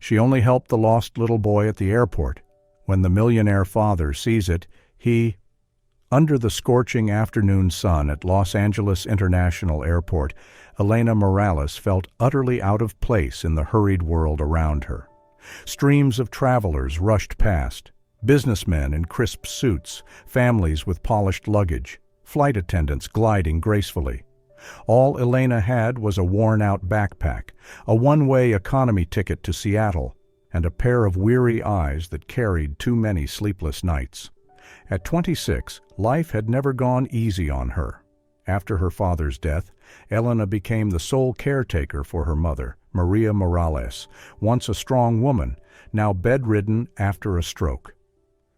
She only helped the lost little boy at the airport. When the millionaire father sees it, Under the scorching afternoon sun at Los Angeles International Airport, Elena Morales felt utterly out of place in the hurried world around her. Streams of travelers rushed past, businessmen in crisp suits, families with polished luggage, flight attendants gliding gracefully. All Elena had was a worn-out backpack, a one-way economy ticket to Seattle, and a pair of weary eyes that carried too many sleepless nights. At 26, life had never gone easy on her. After her father's death, Elena became the sole caretaker for her mother, Maria Morales, once a strong woman, now bedridden after a stroke.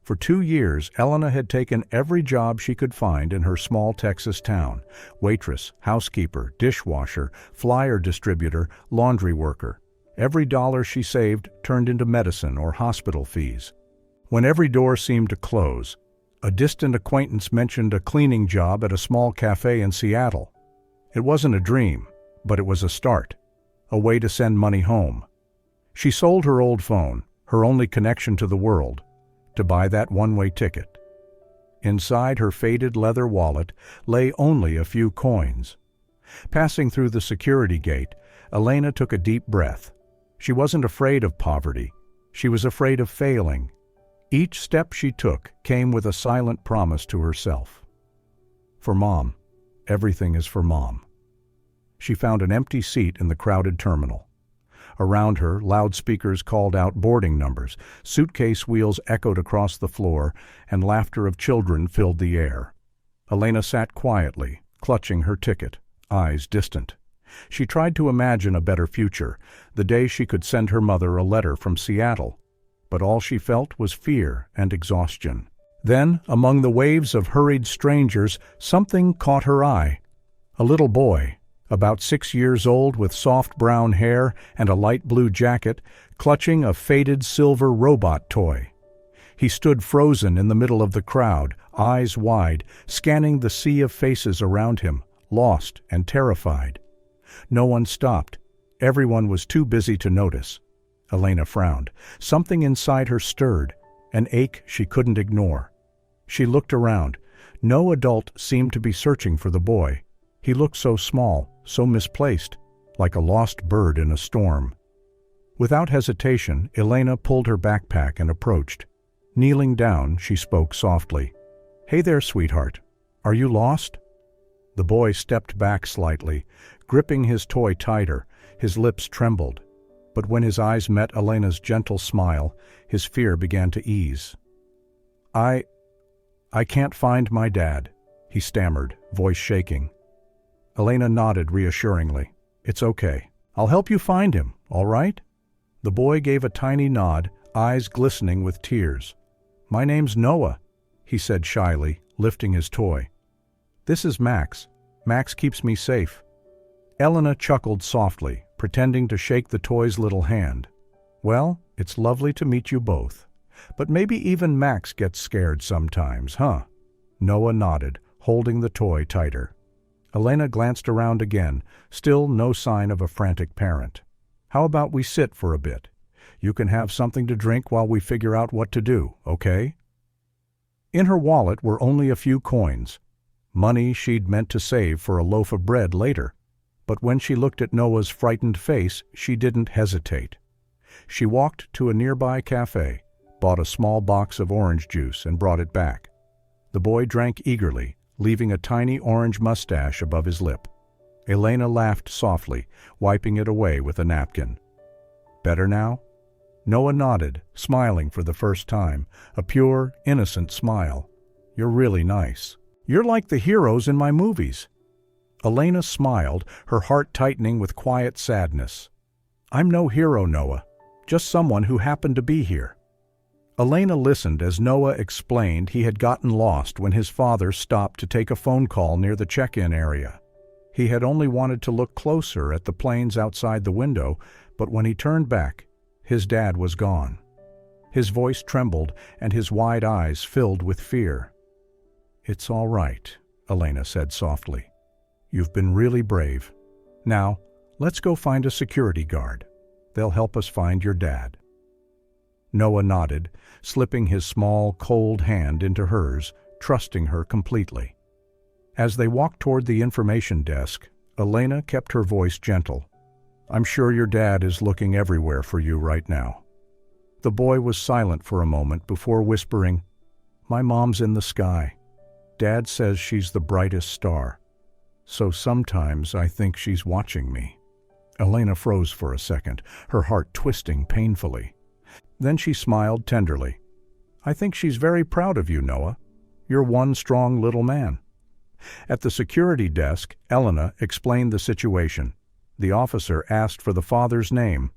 For 2 years, Elena had taken every job she could find in her small Texas town: waitress, housekeeper, dishwasher, flyer distributor, laundry worker. Every dollar she saved turned into medicine or hospital fees. When every door seemed to close, a distant acquaintance mentioned a cleaning job at a small cafe in Seattle. It wasn't a dream, but it was a start, a way to send money home. She sold her old phone, her only connection to the world, to buy that one-way ticket. Inside her faded leather wallet lay only a few coins. Passing through the security gate, Elena took a deep breath. She wasn't afraid of poverty. She was afraid of failing. Each step she took came with a silent promise to herself. For Mom. Everything is for Mom. She found an empty seat in the crowded terminal. Around her, loudspeakers called out boarding numbers, suitcase wheels echoed across the floor, and laughter of children filled the air. Elena sat quietly, clutching her ticket, eyes distant. She tried to imagine a better future, the day she could send her mother a letter from Seattle. But all she felt was fear and exhaustion. Then, among the waves of hurried strangers, something caught her eye. A little boy, about 6 years old, with soft brown hair and a light blue jacket, clutching a faded silver robot toy. He stood frozen in the middle of the crowd, eyes wide, scanning the sea of faces around him, lost and terrified. No one stopped. Everyone was too busy to notice. Elena frowned. Something inside her stirred, an ache she couldn't ignore. She looked around. No adult seemed to be searching for the boy. He looked so small, so misplaced, like a lost bird in a storm. Without hesitation, Elena pulled her backpack and approached. Kneeling down, she spoke softly. "Hey there, sweetheart. Are you lost?" The boy stepped back slightly, gripping his toy tighter. His lips trembled. But when his eyes met Elena's gentle smile, his fear began to ease. I can't find my dad," he stammered, voice shaking. Elena nodded reassuringly. "It's okay. I'll help you find him, all right?" The boy gave a tiny nod, eyes glistening with tears. "My name's Noah," he said shyly, lifting his toy. "This is Max. Max keeps me safe." Elena chuckled softly, pretending to shake the toy's little hand. "Well, it's lovely to meet you both. But maybe even Max gets scared sometimes, huh?" Noah nodded, holding the toy tighter. Elena glanced around again, still no sign of a frantic parent. "How about we sit for a bit? You can have something to drink while we figure out what to do, okay?" In her wallet were only a few coins, money she'd meant to save for a loaf of bread later. But when she looked at Noah's frightened face, she didn't hesitate. She walked to a nearby cafe, bought a small box of orange juice, and brought it back. The boy drank eagerly, leaving a tiny orange mustache above his lip. Elena laughed softly, wiping it away with a napkin. "Better now?" Noah nodded, smiling for the first time, a pure, innocent smile. "You're really nice. You're like the heroes in my movies." Elena smiled, her heart tightening with quiet sadness. "I'm no hero, Noah. Just someone who happened to be here." Elena listened as Noah explained he had gotten lost when his father stopped to take a phone call near the check-in area. He had only wanted to look closer at the planes outside the window, but when he turned back, his dad was gone. His voice trembled and his wide eyes filled with fear. "It's all right," Elena said softly. "You've been really brave. Now, let's go find a security guard." They'll help us find your dad." Noah nodded, slipping his small, cold hand into hers, trusting her completely. As they walked toward the information desk, Elena kept her voice gentle. "I'm sure your dad is looking everywhere for you right now." The boy was silent for a moment before whispering, "My mom's in the sky. Dad says she's the brightest star. So sometimes I think she's watching me." Elena froze for a second, her heart twisting painfully. Then she smiled tenderly. "I think she's very proud of you, Noah. You're one strong little man." At the security desk, Elena explained the situation. The officer asked for the father's name.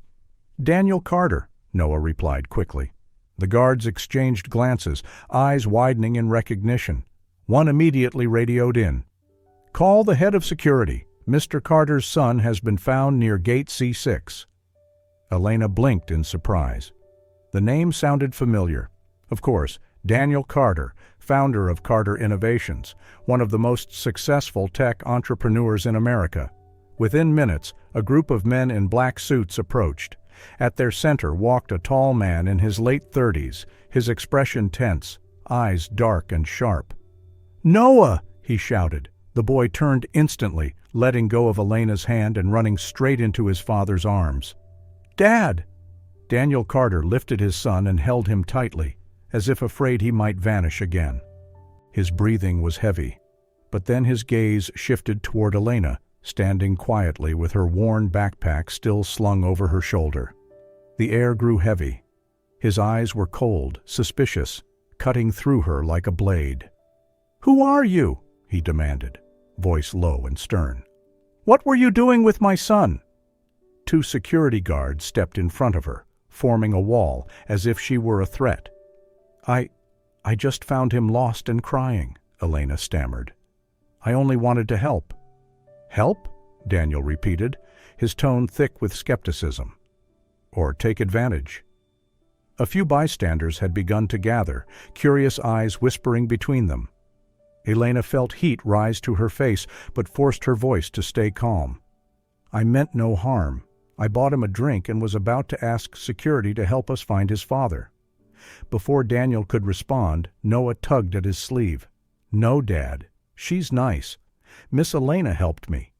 "Daniel Carter," Noah replied quickly. The guards exchanged glances, eyes widening in recognition. One immediately radioed in. "Call the head of security. Mr. Carter's son has been found near Gate C6. Elena blinked in surprise. The name sounded familiar. Of course, Daniel Carter, founder of Carter Innovations, one of the most successful tech entrepreneurs in America. Within minutes, a group of men in black suits approached. At their center walked a tall man in his late 30s, his expression tense, eyes dark and sharp. "Noah!" he shouted. The boy turned instantly, letting go of Elena's hand and running straight into his father's arms. "Dad!" Daniel Carter lifted his son and held him tightly, as if afraid he might vanish again. His breathing was heavy, but then his gaze shifted toward Elena, standing quietly with her worn backpack still slung over her shoulder. The air grew heavy. His eyes were cold, suspicious, cutting through her like a blade. "Who are you?" he demanded, voice low and stern. "What were you doing with my son?" Two security guards stepped in front of her, forming a wall, as if she were a threat. I just found him lost and crying," Elena stammered. "I only wanted to help." "Help?" Daniel repeated, his tone thick with skepticism. "Or take advantage?" A few bystanders had begun to gather, curious eyes whispering between them. Elena felt heat rise to her face, but forced her voice to stay calm. "I meant no harm. I bought him a drink and was about to ask security to help us find his father." Before Daniel could respond, Noah tugged at his sleeve. "No, Dad. She's nice. Miss Elena helped me."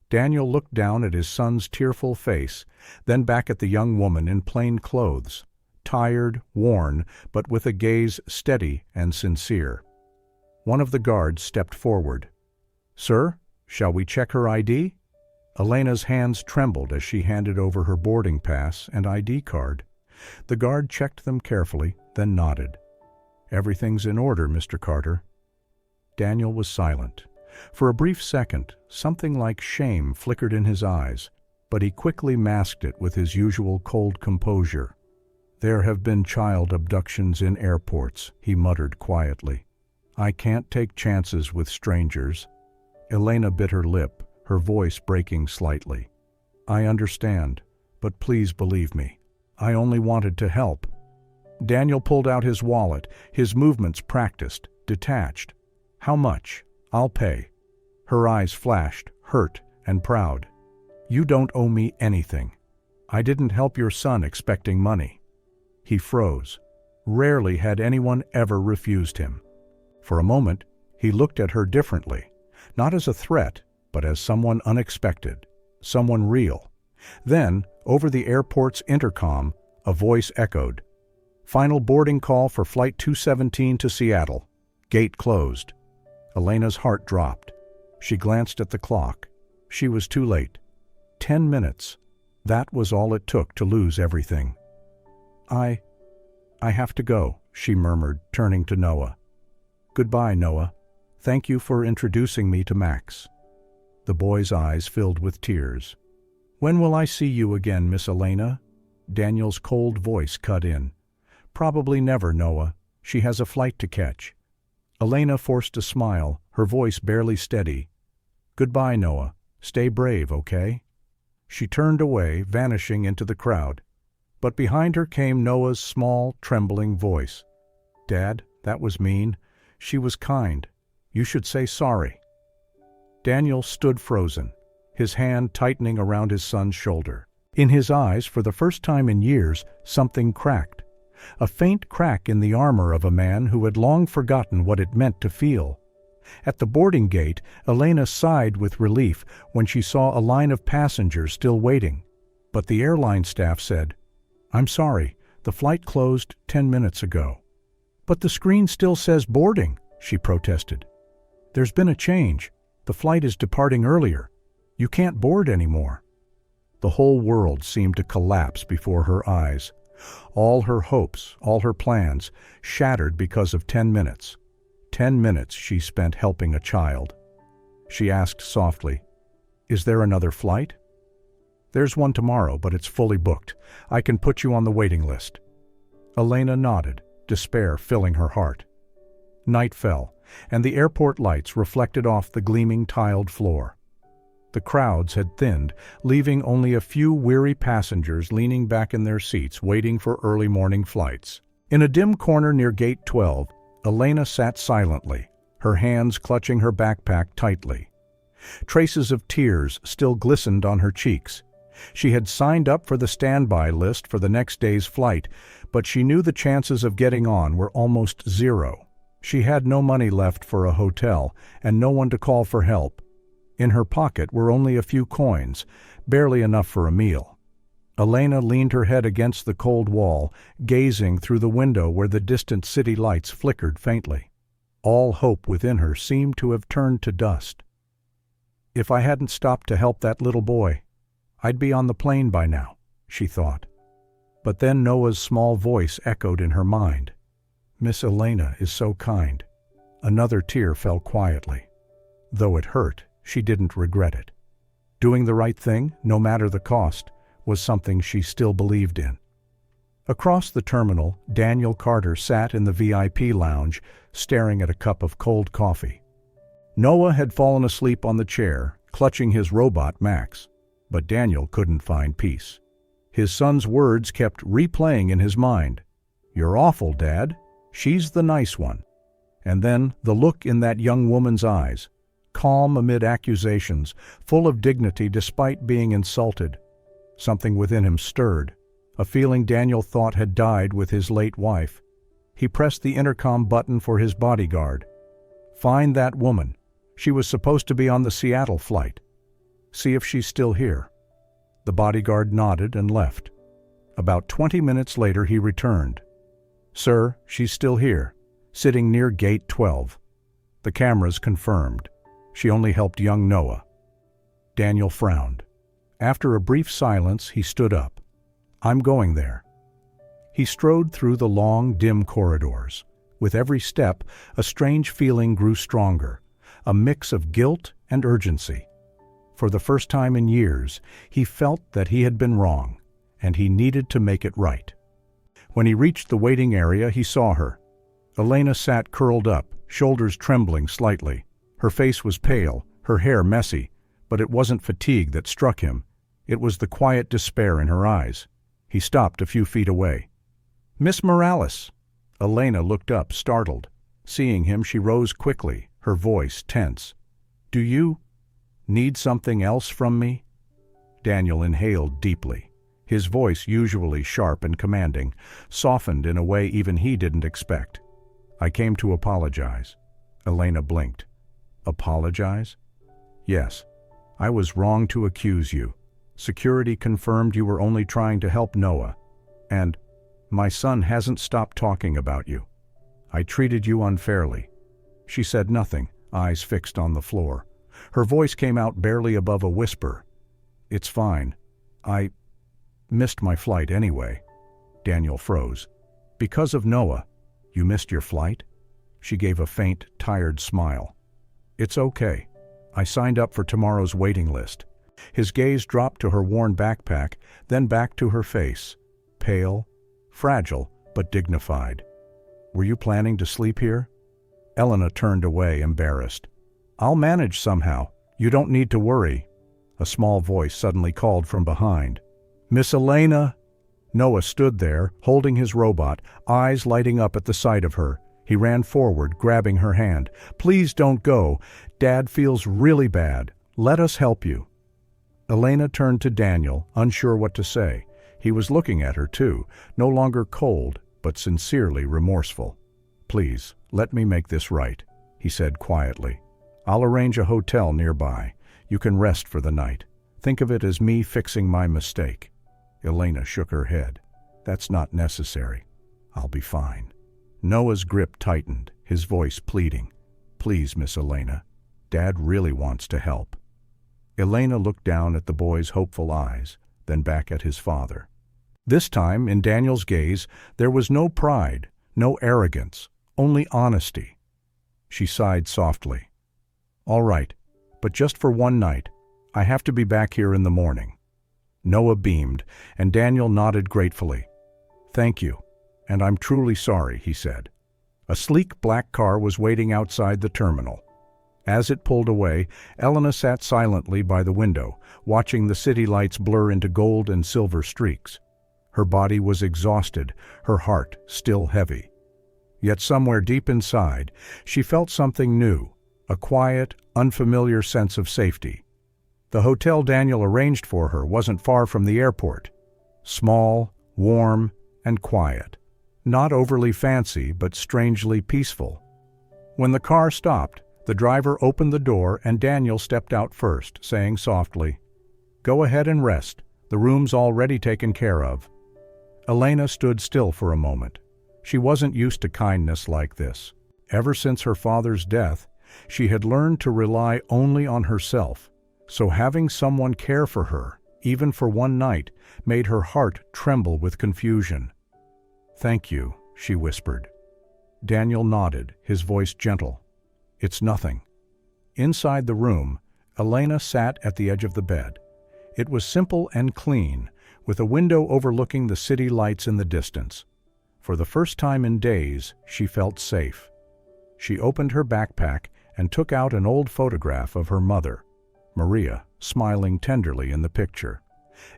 Daniel looked down at his son's tearful face, then back at the young woman in plain clothes, tired, worn, but with a gaze steady and sincere. One of the guards stepped forward. "Sir, shall we check her ID?" Elena's hands trembled as she handed over her boarding pass and ID card. The guard checked them carefully, then nodded. "Everything's in order, Mr. Carter." Daniel was silent. For a brief second, something like shame flickered in his eyes, but he quickly masked it with his usual cold composure. "There have been child abductions in airports," he muttered quietly. "I can't take chances with strangers." Elena bit her lip, her voice breaking slightly. "I understand, but please believe me. I only wanted to help." Daniel pulled out his wallet, his movements practiced, detached. "How much? I'll pay." Her eyes flashed, hurt and proud. "You don't owe me anything. I didn't help your son expecting money." He froze. Rarely had anyone ever refused him. For a moment, he looked at her differently, not as a threat, but as someone unexpected, someone real. Then, over the airport's intercom, a voice echoed. "Final boarding call for Flight 217 to Seattle. Gate closed." Elena's heart dropped. She glanced at the clock. She was too late. 10 minutes. That was all it took to lose everything. I have to go," she murmured, turning to Noah. "Goodbye, Noah. Thank you for introducing me to Max." The boy's eyes filled with tears. "When will I see you again, Miss Elena?" Daniel's cold voice cut in. "Probably never, Noah. She has a flight to catch." Elena forced a smile, her voice barely steady. "Goodbye, Noah. Stay brave, okay?" She turned away, vanishing into the crowd. But behind her came Noah's small, trembling voice. "Dad, that was mean. She was kind. You should say sorry." Daniel stood frozen, his hand tightening around his son's shoulder. In his eyes, for the first time in years, something cracked. A faint crack in the armor of a man who had long forgotten what it meant to feel. At the boarding gate, Elena sighed with relief when she saw a line of passengers still waiting. But the airline staff said, "I'm sorry, the flight closed 10 minutes ago." "But the screen still says boarding," she protested. "There's been a change. The flight is departing earlier. You can't board anymore." The whole world seemed to collapse before her eyes. All her hopes, all her plans, shattered because of 10 minutes. 10 minutes she spent helping a child. She asked softly, "Is there another flight?" "There's one tomorrow, but it's fully booked. I can put you on the waiting list." Elena nodded, despair filling her heart. Night fell, and the airport lights reflected off the gleaming tiled floor. The crowds had thinned, leaving only a few weary passengers leaning back in their seats waiting for early morning flights. In a dim corner near Gate 12, Elena sat silently, her hands clutching her backpack tightly. Traces of tears still glistened on her cheeks. She had signed up for the standby list for the next day's flight, but she knew the chances of getting on were almost zero. She had no money left for a hotel and no one to call for help. In her pocket were only a few coins, barely enough for a meal. Elena leaned her head against the cold wall, gazing through the window where the distant city lights flickered faintly. All hope within her seemed to have turned to dust. "If I hadn't stopped to help that little boy, I'd be on the plane by now," she thought. But then Noah's small voice echoed in her mind. "Miss Elena is so kind." Another tear fell quietly. Though it hurt, she didn't regret it. Doing the right thing, no matter the cost, was something she still believed in. Across the terminal, Daniel Carter sat in the VIP lounge, staring at a cup of cold coffee. Noah had fallen asleep on the chair, clutching his robot Max, but Daniel couldn't find peace. His son's words kept replaying in his mind. "You're awful, Dad. She's the nice one." And then the look in that young woman's eyes, calm amid accusations, full of dignity despite being insulted. Something within him stirred, a feeling Daniel thought had died with his late wife. He pressed the intercom button for his bodyguard. "Find that woman. She was supposed to be on the Seattle flight. See if she's still here." The bodyguard nodded and left. About 20 minutes later he returned. "Sir, she's still here, sitting near Gate 12. The cameras confirmed. She only helped young Noah." Daniel frowned. After a brief silence, he stood up. "I'm going there." He strode through the long, dim corridors. With every step, a strange feeling grew stronger, a mix of guilt and urgency. For the first time in years, he felt that he had been wrong, and he needed to make it right. When he reached the waiting area, he saw her. Elena sat curled up, shoulders trembling slightly. Her face was pale, her hair messy, but it wasn't fatigue that struck him. It was the quiet despair in her eyes. He stopped a few feet away. "Miss Morales." Elena looked up, startled. Seeing him, she rose quickly, her voice tense. "Do you need something else from me?" Daniel inhaled deeply. His voice, usually sharp and commanding, softened in a way even he didn't expect. "I came to apologize." Elena blinked. "Apologize?" "Yes. I was wrong to accuse you. Security confirmed you were only trying to help Noah. And my son hasn't stopped talking about you. I treated you unfairly." She said nothing, eyes fixed on the floor. Her voice came out barely above a whisper. "It's fine. I missed my flight anyway." Daniel froze. "Because of Noah, you missed your flight?" She gave a faint, tired smile. "It's okay. I signed up for tomorrow's waiting list." His gaze dropped to her worn backpack, then back to her face. Pale, fragile, but dignified. "Were you planning to sleep here?" Elena turned away, embarrassed. "I'll manage somehow. You don't need to worry." A small voice suddenly called from behind. "Miss Elena!" Noah stood there, holding his robot, eyes lighting up at the sight of her. He ran forward, grabbing her hand. "Please don't go. Dad feels really bad. Let us help you." Elena turned to Daniel, unsure what to say. He was looking at her too, no longer cold, but sincerely remorseful. "Please, let me make this right," he said quietly. "I'll arrange a hotel nearby. You can rest for the night. Think of it as me fixing my mistake." Elena shook her head. "That's not necessary. I'll be fine." Noah's grip tightened, his voice pleading. "Please, Miss Elena. Dad really wants to help." Elena looked down at the boy's hopeful eyes, then back at his father. This time, in Daniel's gaze, there was no pride, no arrogance, only honesty. She sighed softly. "All right, but just for one night. I have to be back here in the morning." Noah beamed, and Daniel nodded gratefully. "Thank you, and I'm truly sorry," he said. A sleek black car was waiting outside the terminal. As it pulled away, Elena sat silently by the window, watching the city lights blur into gold and silver streaks. Her body was exhausted, her heart still heavy. Yet somewhere deep inside, she felt something new, a quiet, unfamiliar sense of safety. The hotel Daniel arranged for her wasn't far from the airport. Small, warm, and quiet. Not overly fancy, but strangely peaceful. When the car stopped, the driver opened the door and Daniel stepped out first, saying softly, "Go ahead and rest. The room's already taken care of." Elena stood still for a moment. She wasn't used to kindness like this. Ever since her father's death, she had learned to rely only on herself, so having someone care for her, even for one night, made her heart tremble with confusion. "Thank you," she whispered. Daniel nodded, his voice gentle. "It's nothing." Inside the room, Elena sat at the edge of the bed. It was simple and clean, with a window overlooking the city lights in the distance. For the first time in days, she felt safe. She opened her backpack and took out an old photograph of her mother, Maria, smiling tenderly in the picture.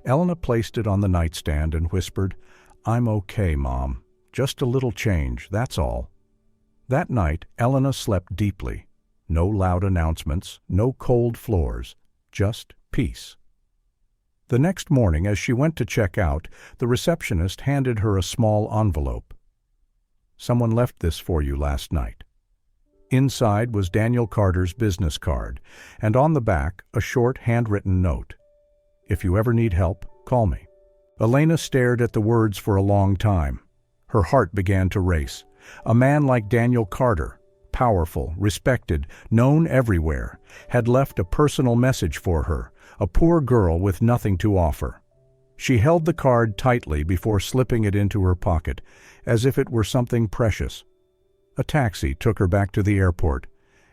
Elena placed it on the nightstand and whispered, "I'm okay, Mom. Just a little change, that's all." That night, Elena slept deeply. No loud announcements, no cold floors, just peace. The next morning, as she went to check out, the receptionist handed her a small envelope. "Someone left this for you last night." Inside was Daniel Carter's business card, and on the back, a short handwritten note. "If you ever need help, call me." Elena stared at the words for a long time. Her heart began to race. A man like Daniel Carter, powerful, respected, known everywhere, had left a personal message for her, a poor girl with nothing to offer. She held the card tightly before slipping it into her pocket, as if it were something precious. A taxi took her back to the airport.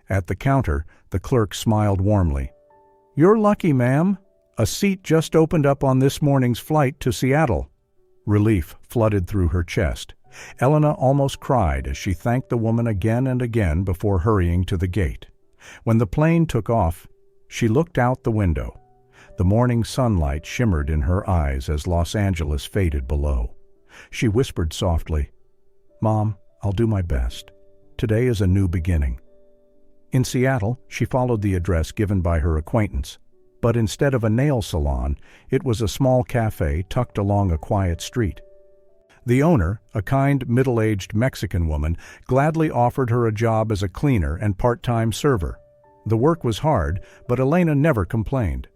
At the counter, the clerk smiled warmly. "You're lucky, ma'am. A seat just opened up on this morning's flight to Seattle." Relief flooded through her chest. Elena almost cried as she thanked the woman again and again before hurrying to the gate. When the plane took off, she looked out the window. The morning sunlight shimmered in her eyes as Los Angeles faded below. She whispered softly, "Mom, I'll do my best. Today is a new beginning." In Seattle, she followed the address given by her acquaintance. But instead of a nail salon, it was a small cafe tucked along a quiet street. The owner, a kind, middle-aged Mexican woman, gladly offered her a job as a cleaner and part-time server. The work was hard, but Elena never complained.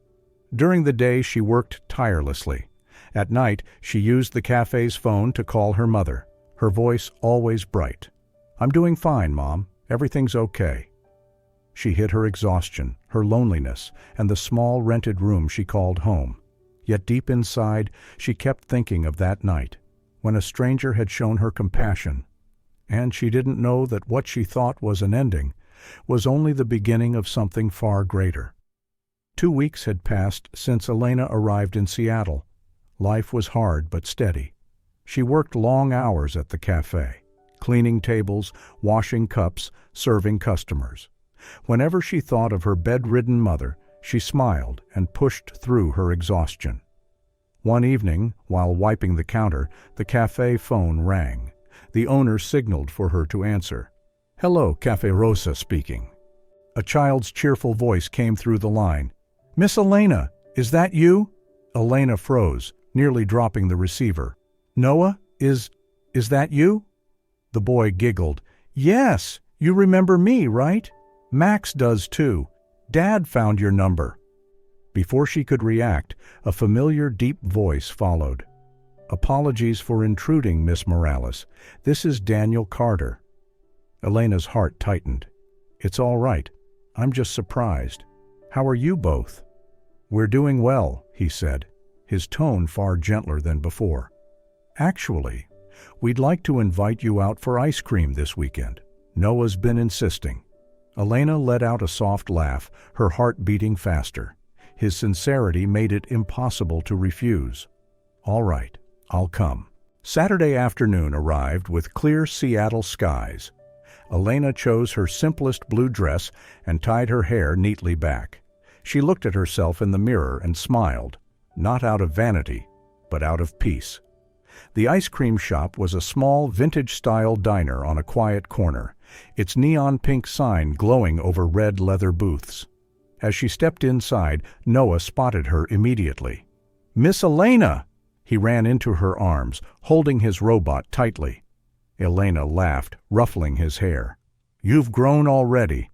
During the day, she worked tirelessly. At night, she used the cafe's phone to call her mother, her voice always bright. "I'm doing fine, Mom. Everything's okay." She hid her exhaustion, her loneliness, and the small rented room she called home. Yet deep inside, she kept thinking of that night, when a stranger had shown her compassion, and she didn't know that what she thought was an ending was only the beginning of something far greater. 2 weeks had passed since Elena arrived in Seattle. Life was hard but steady. She worked long hours at the cafe, cleaning tables, washing cups, serving customers. Whenever she thought of her bedridden mother, she smiled and pushed through her exhaustion. One evening, while wiping the counter, the cafe phone rang. The owner signaled for her to answer. "Hello, Cafe Rosa speaking." A child's cheerful voice came through the line. "Miss Elena, Is that you?" Elena froze, nearly dropping the receiver. "Noah, is that you?" The boy giggled. "Yes, you remember me, right? Max does too. Dad found your number." Before she could react, a familiar deep voice followed. "Apologies for intruding, Miss Morales. This is Daniel Carter." Elena's heart tightened. "It's all right. I'm just surprised. How are you both?" "We're doing well," he said, his tone far gentler than before. "Actually, we'd like to invite you out for ice cream this weekend. Noah's been insisting." Elena let out a soft laugh, her heart beating faster. His sincerity made it impossible to refuse. "All right, I'll come." Saturday afternoon arrived with clear Seattle skies. Elena chose her simplest blue dress and tied her hair neatly back. She looked at herself in the mirror and smiled, not out of vanity, but out of peace. The ice cream shop was a small, vintage-style diner on a quiet corner, its neon pink sign glowing over red leather booths. As she stepped inside, Noah spotted her immediately. "Miss Elena!" He ran into her arms, holding his robot tightly. Elena laughed, ruffling his hair. "You've grown already."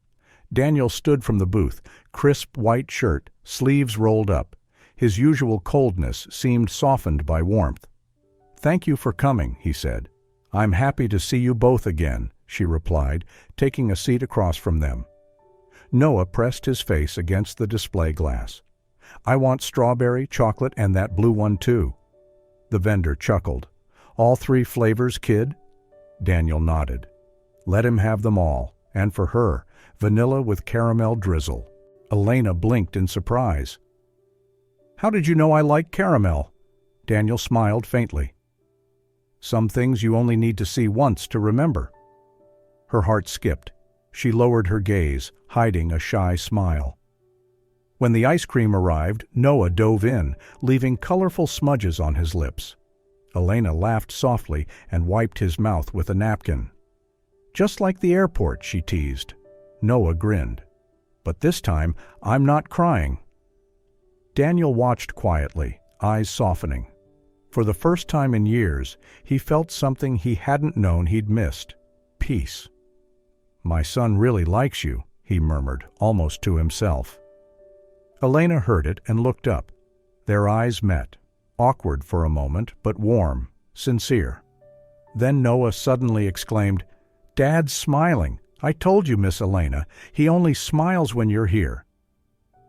Daniel stood from the booth, crisp white shirt, sleeves rolled up. His usual coldness seemed softened by warmth. "Thank you for coming," he said. "I'm happy to see you both again," she replied, taking a seat across from them. Noah pressed his face against the display glass. "I want strawberry, chocolate, and that blue one too." The vendor chuckled. "All 3 flavors, kid?" Daniel nodded. "Let him have them all, and for her, vanilla with caramel drizzle." Elena blinked in surprise. "How did you know I like caramel?" Daniel smiled faintly. "Some things you only need to see once to remember." Her heart skipped. She lowered her gaze, hiding a shy smile. When the ice cream arrived, Noah dove in, leaving colorful smudges on his lips. Elena laughed softly and wiped his mouth with a napkin. "Just like the airport," she teased. Noah grinned. "But this time, I'm not crying." Daniel watched quietly, eyes softening. For the first time in years, he felt something he hadn't known he'd missed: peace. "My son really likes you," he murmured, almost to himself. Elena heard it and looked up. Their eyes met, awkward for a moment, but warm, sincere. Then Noah suddenly exclaimed, "Dad's smiling. I told you, Miss Elena, he only smiles when you're here."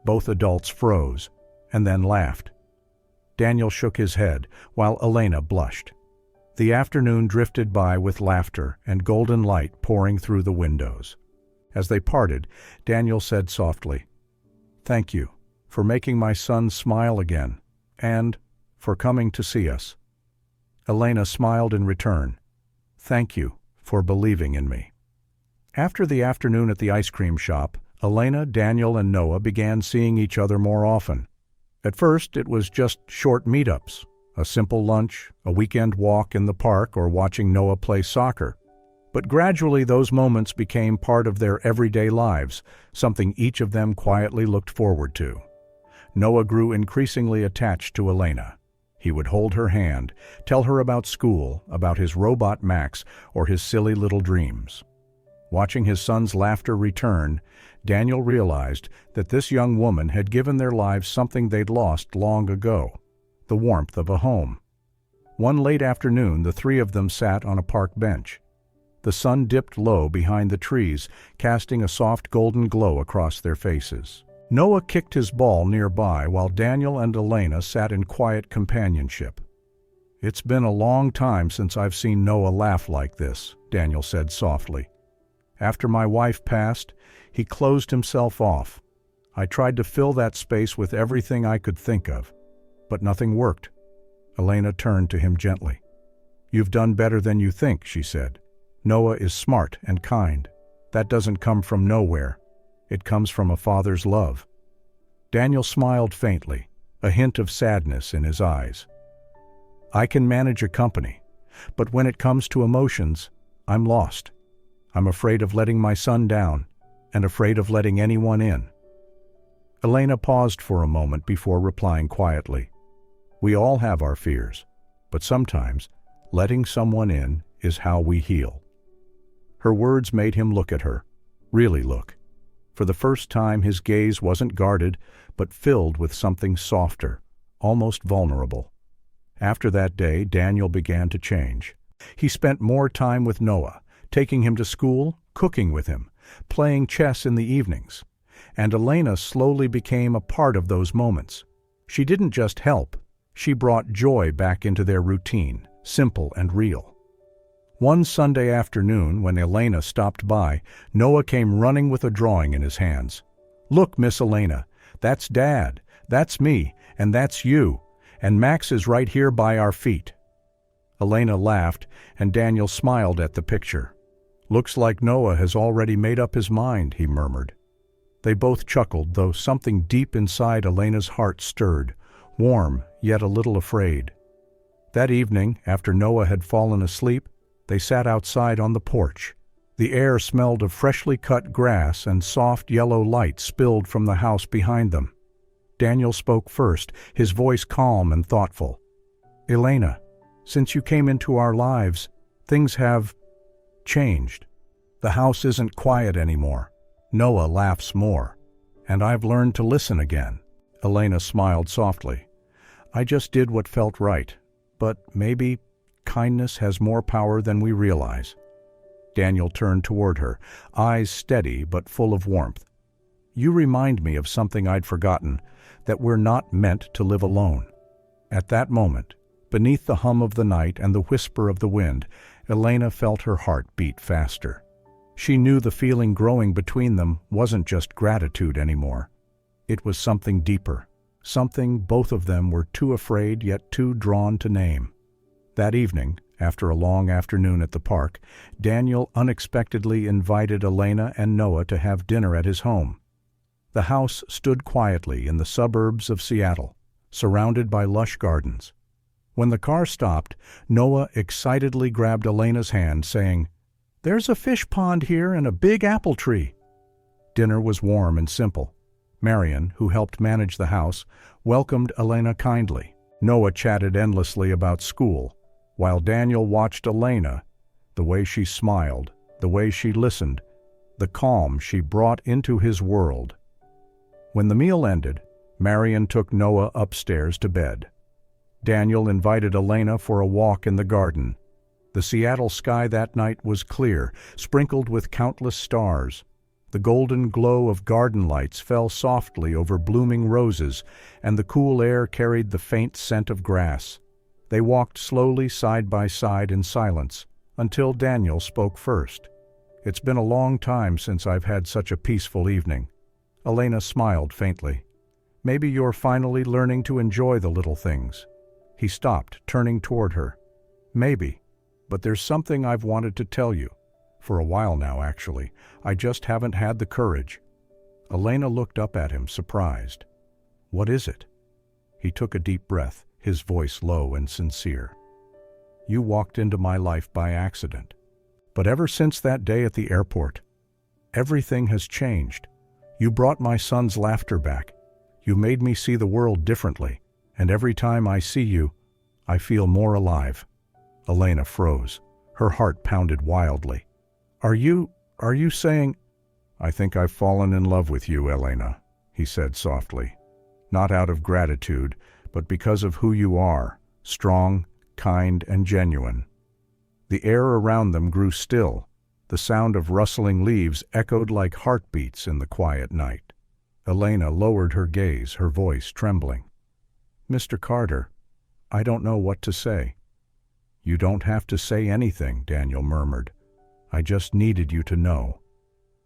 Both adults froze, and then laughed. Daniel shook his head, while Elena blushed. The afternoon drifted by with laughter and golden light pouring through the windows. As they parted, Daniel said softly, "Thank you for making my son smile again, and for coming to see us." Elena smiled in return. "Thank you for believing in me." After the afternoon at the ice cream shop, Elena, Daniel, and Noah began seeing each other more often. At first, it was just short meetups, a simple lunch, a weekend walk in the park, or watching Noah play soccer. But gradually those moments became part of their everyday lives, something each of them quietly looked forward to. Noah grew increasingly attached to Elena. He would hold her hand, tell her about school, about his robot Max, or his silly little dreams. Watching his son's laughter return, Daniel realized that this young woman had given their lives something they'd lost long ago: the warmth of a home. One late afternoon, the 3 of them sat on a park bench. The sun dipped low behind the trees, casting a soft golden glow across their faces. Noah kicked his ball nearby while Daniel and Elena sat in quiet companionship. "It's been a long time since I've seen Noah laugh like this," Daniel said softly. "After my wife passed, he closed himself off. I tried to fill that space with everything I could think of, but nothing worked." Elena turned to him gently. "You've done better than you think," she said. "Noah is smart and kind. That doesn't come from nowhere. It comes from a father's love." Daniel smiled faintly, a hint of sadness in his eyes. "I can manage a company, but when it comes to emotions, I'm lost. I'm afraid of letting my son down, and afraid of letting anyone in." Elena paused for a moment before replying quietly. We all have our fears, but sometimes letting someone in is how we heal. Her words made him look at her, really look. For the first time his gaze wasn't guarded, but filled with something softer, almost vulnerable. After that day, Daniel began to change. He spent more time with Noah, taking him to school, cooking with him, playing chess in the evenings. And Elena slowly became a part of those moments. She didn't just help, she brought joy back into their routine, simple and real. One Sunday afternoon, when Elena stopped by, Noah came running with a drawing in his hands. "Look, Miss Elena, that's Dad, that's me, and that's you, and Max is right here by our feet." Elena laughed, and Daniel smiled at the picture. "Looks like Noah has already made up his mind," he murmured. They both chuckled, though something deep inside Elena's heart stirred, warm yet a little afraid. That evening, after Noah had fallen asleep, they sat outside on the porch. The air smelled of freshly cut grass, and soft yellow light spilled from the house behind them. Daniel spoke first, his voice calm and thoughtful. "Elena, since you came into our lives, things have changed. The house isn't quiet anymore. Noah laughs more, and I've learned to listen again." Elena smiled softly. "I just did what felt right, but maybe kindness has more power than we realize." Daniel turned toward her, eyes steady but full of warmth. "You remind me of something I'd forgotten, that we're not meant to live alone." At that moment, beneath the hum of the night and the whisper of the wind, Elena felt her heart beat faster. She knew the feeling growing between them wasn't just gratitude anymore. It was something deeper, something both of them were too afraid yet too drawn to name. That evening, after a long afternoon at the park, Daniel unexpectedly invited Elena and Noah to have dinner at his home. The house stood quietly in the suburbs of Seattle, surrounded by lush gardens. When the car stopped, Noah excitedly grabbed Elena's hand, saying, "There's a fish pond here and a big apple tree." Dinner was warm and simple. Marion, who helped manage the house, welcomed Elena kindly. Noah chatted endlessly about school, while Daniel watched Elena, the way she smiled, the way she listened, the calm she brought into his world. When the meal ended, Marion took Noah upstairs to bed. Daniel invited Elena for a walk in the garden. The Seattle sky that night was clear, sprinkled with countless stars. The golden glow of garden lights fell softly over blooming roses, and the cool air carried the faint scent of grass. They walked slowly side by side in silence, until Daniel spoke first. "It's been a long time since I've had such a peaceful evening." Elena smiled faintly. "Maybe you're finally learning to enjoy the little things." He stopped, turning toward her. "Maybe. But there's something I've wanted to tell you. For a while now, actually. I just haven't had the courage." Elena looked up at him, surprised. "What is it?" He took a deep breath, his voice low and sincere. "You walked into my life by accident. But ever since that day at the airport, everything has changed. You brought my son's laughter back. You made me see the world differently. And every time I see you, I feel more alive." Elena froze. Her heart pounded wildly. Are you saying—" "I think I've fallen in love with you, Elena," he said softly. "Not out of gratitude, but because of who you are, strong, kind, and genuine." The air around them grew still. The sound of rustling leaves echoed like heartbeats in the quiet night. Elena lowered her gaze, her voice trembling. "Mr. Carter, I don't know what to say." "You don't have to say anything," Daniel murmured. "I just needed you to know."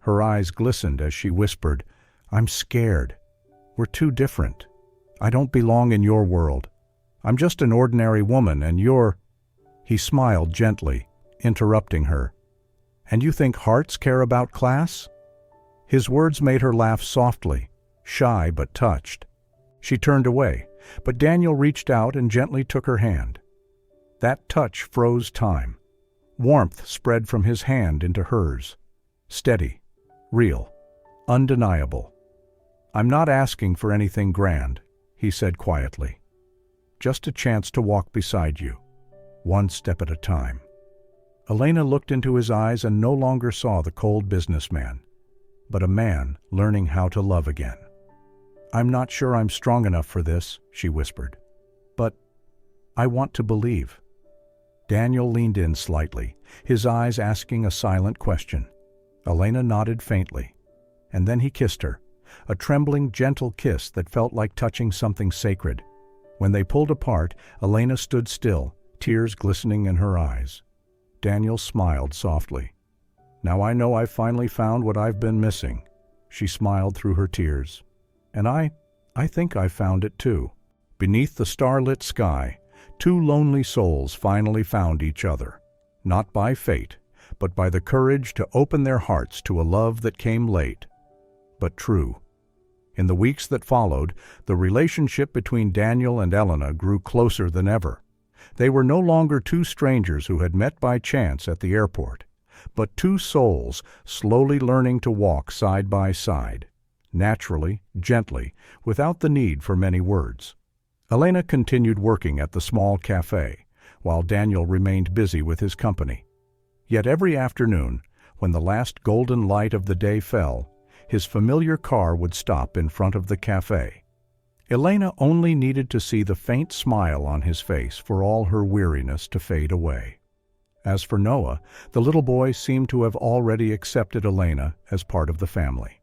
Her eyes glistened as she whispered, "I'm scared. We're too different. I don't belong in your world. I'm just an ordinary woman, and you're—" He smiled gently, interrupting her. "And you think hearts care about class?" His words made her laugh softly, shy but touched. She turned away, but Daniel reached out and gently took her hand. That touch froze time. Warmth spread from his hand into hers. Steady, real, undeniable. "I'm not asking for anything grand," he said quietly. "Just a chance to walk beside you, one step at a time." Elena looked into his eyes and no longer saw the cold businessman, but a man learning how to love again. "I'm not sure I'm strong enough for this," she whispered. "But I want to believe." Daniel leaned in slightly, his eyes asking a silent question. Elena nodded faintly, and then he kissed her, a trembling, gentle kiss that felt like touching something sacred. When they pulled apart, Elena stood still, tears glistening in her eyes. Daniel smiled softly. "Now I know I've finally found what I've been missing." She smiled through her tears. "And I think I've found it too." Beneath the starlit sky, two lonely souls finally found each other, not by fate, but by the courage to open their hearts to a love that came late, but true. In the weeks that followed, the relationship between Daniel and Elena grew closer than ever. They were no longer two strangers who had met by chance at the airport, but two souls slowly learning to walk side by side, naturally, gently, without the need for many words. Elena continued working at the small cafe, while Daniel remained busy with his company. Yet every afternoon, when the last golden light of the day fell, his familiar car would stop in front of the cafe. Elena only needed to see the faint smile on his face for all her weariness to fade away. As for Noah, the little boy seemed to have already accepted Elena as part of the family.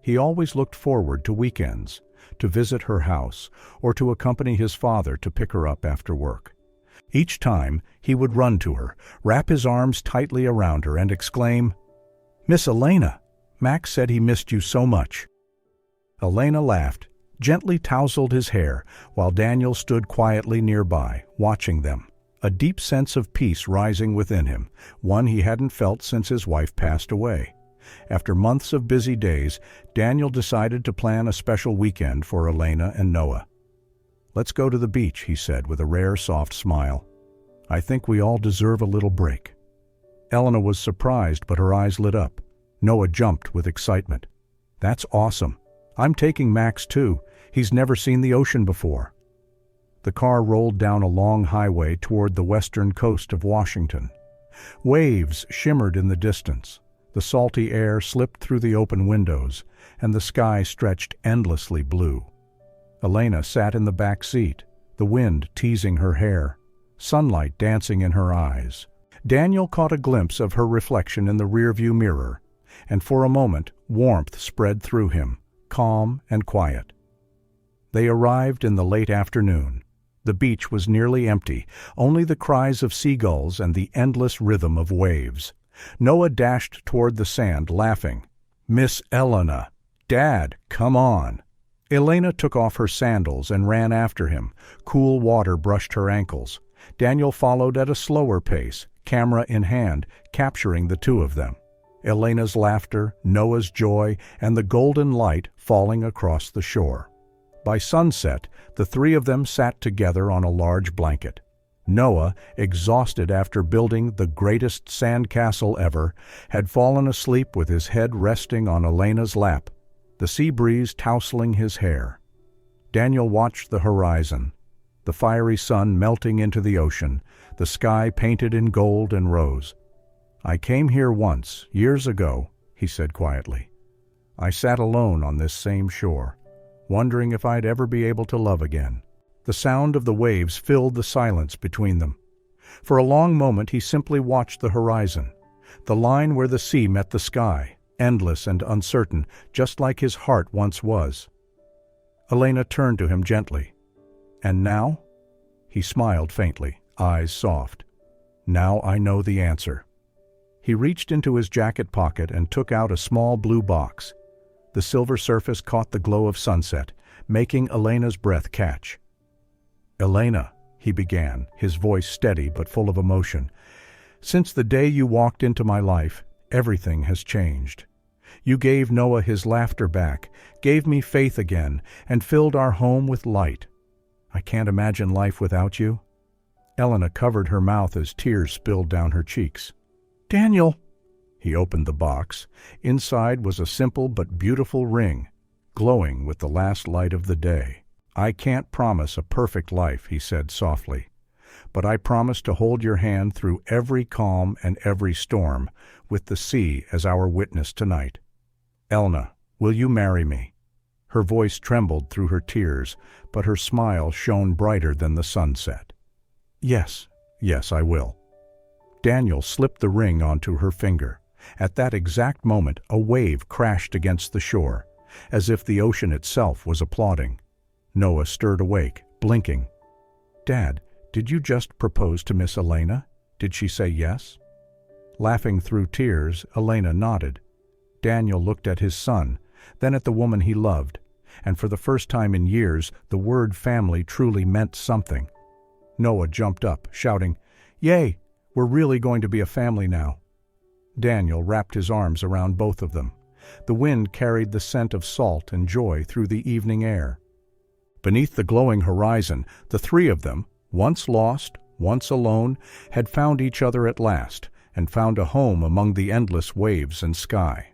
He always looked forward to weekends, to visit her house, or to accompany his father to pick her up after work. Each time, he would run to her, wrap his arms tightly around her, and exclaim, "Miss Elena, Max said he missed you so much." Elena laughed, gently tousled his hair, while Daniel stood quietly nearby, watching them, a deep sense of peace rising within him, one he hadn't felt since his wife passed away. After months of busy days, Daniel decided to plan a special weekend for Elena and Noah. "Let's go to the beach," he said with a rare soft smile. "I think we all deserve a little break." Elena was surprised, but her eyes lit up. Noah jumped with excitement. "That's awesome. I'm taking Max too. He's never seen the ocean before." The car rolled down a long highway toward the western coast of Washington. Waves shimmered in the distance. The salty air slipped through the open windows, and the sky stretched endlessly blue. Elena sat in the back seat, the wind teasing her hair, sunlight dancing in her eyes. Daniel caught a glimpse of her reflection in the rearview mirror, and for a moment warmth spread through him, calm and quiet. They arrived in the late afternoon. The beach was nearly empty, only the cries of seagulls and the endless rhythm of waves. Noah dashed toward the sand, laughing. "Miss Elena! Dad, come on!" Elena took off her sandals and ran after him. Cool water brushed her ankles. Daniel followed at a slower pace, camera in hand, capturing the two of them. Elena's laughter, Noah's joy, and the golden light falling across the shore. By sunset, the three of them sat together on a large blanket. Noah, exhausted after building the greatest sandcastle ever, had fallen asleep with his head resting on Elena's lap, the sea breeze tousling his hair. Daniel watched the horizon, the fiery sun melting into the ocean, the sky painted in gold and rose. "I came here once, years ago," he said quietly. "I sat alone on this same shore, wondering if I'd ever be able to love again." The sound of the waves filled the silence between them. For a long moment he simply watched the horizon, the line where the sea met the sky, endless and uncertain, just like his heart once was. Elena turned to him gently. "And now?" He smiled faintly, eyes soft. "Now I know the answer." He reached into his jacket pocket and took out a small blue box. The silver surface caught the glow of sunset, making Elena's breath catch. "Elena," he began, his voice steady but full of emotion, "since the day you walked into my life, everything has changed. You gave Noah his laughter back, gave me faith again, and filled our home with light. I can't imagine life without you." Elena covered her mouth as tears spilled down her cheeks. "Daniel!" He opened the box. Inside was a simple but beautiful ring, glowing with the last light of the day. "I can't promise a perfect life," he said softly, "but I promise to hold your hand through every calm and every storm, with the sea as our witness tonight. Elena, will you marry me?" Her voice trembled through her tears, but her smile shone brighter than the sunset. "Yes, yes, I will." Daniel slipped the ring onto her finger. At that exact moment, a wave crashed against the shore, as if the ocean itself was applauding. Noah stirred awake, blinking. "Dad, did you just propose to Miss Elena? Did she say yes?" Laughing through tears, Elena nodded. Daniel looked at his son, then at the woman he loved, and for the first time in years, the word family truly meant something. Noah jumped up, shouting, "Yay! We're really going to be a family now." Daniel wrapped his arms around both of them. The wind carried the scent of salt and joy through the evening air. Beneath the glowing horizon, the three of them, once lost, once alone, had found each other at last, and found a home among the endless waves and sky.